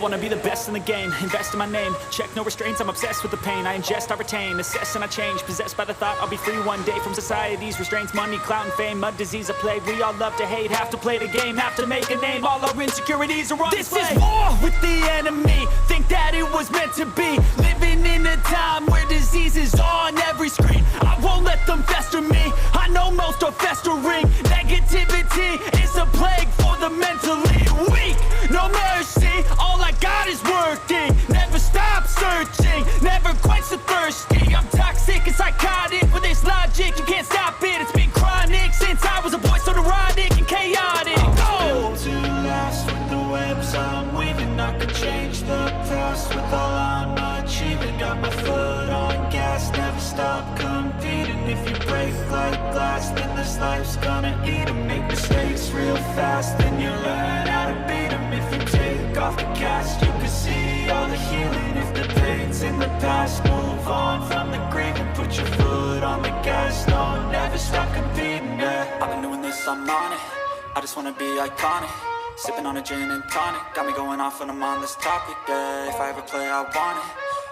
wanna be the best in the game, invest in my name, check no restraints, I'm obsessed with the pain. I ingest, I retain, assess and I change, possessed by the thought I'll be free one day from society's restraints. Money, clout and fame, mud, disease, a plague. We all love to hate, have to play the game, have to make a name. All our insecurities are on display. This is war with the enemy, think that it was meant to be. Living in a time where disease is on every screen. I won't let them fester me, I know most are festering. Negativity is a plague for the mentally weak. No mercy, all I got is working. Never stop searching, never quench the thirsty. I'm toxic and psychotic, with this logic you can't stop it. It's been chronic since I was a boy, so neurotic and chaotic. Built to last with the webs I'm weaving. I could change the past with all I'm achieving. Got my foot on gas, never stop competing. If you break like glass, then this life's gonna eat 'em. Make mistakes real fast, then you learn how to beat 'em. If you take off the cast, you can see all the healing. If the pain's in the past, move on from the grave and put your foot on the gas. No, never stop competing, yeah. I've been doing this, I'm on it. I just wanna be iconic. Sipping on a gin and tonic, got me going off when I'm on this topic, yeah. If I ever play, I want it.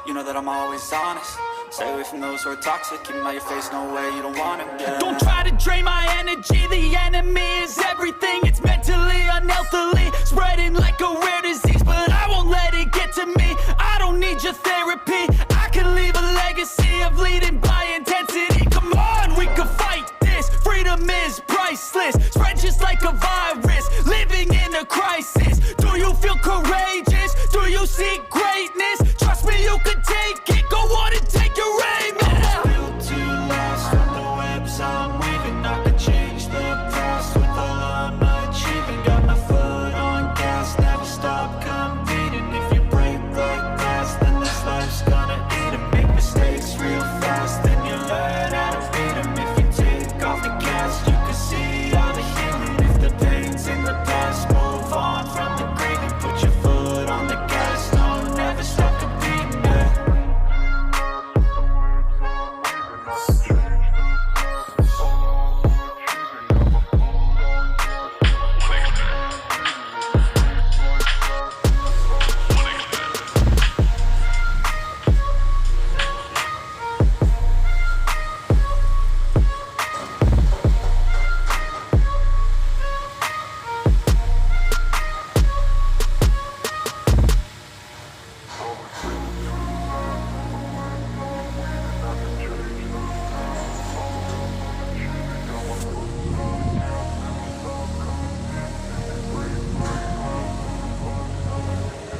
You know that I'm always honest. Stay away from those who are toxic. Keep them out your face, no way, you don't want it, yeah. Don't try to drain my energy. The enemy is everything. It's mentally, unhealthily spreading like a rare disease, but I won't let it get to me. I don't need your therapy. I can leave a legacy of leading by intensity. Come on, we can fight this. Freedom is priceless. Spread just like a virus. Living in a crisis. Do you feel courageous? Do you seek greatness? Trust me, you can take it. Go on and take your aim. Yeah. Built to last with the webs I'm weaving. I could change the past with all I'm achieving. Got my foot on gas, never stop competing. If you break like glass, then this life's gonna eat 'em. Make mistakes real fast, then you learn how to beat 'em. If you take off the cast, you can see all the healing. If the pain's in the past, move on from the grave and put your foot on the gas. No, never stop competing, yeah.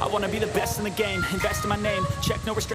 I wanna be the best in the game, invest in my name, check no restraints.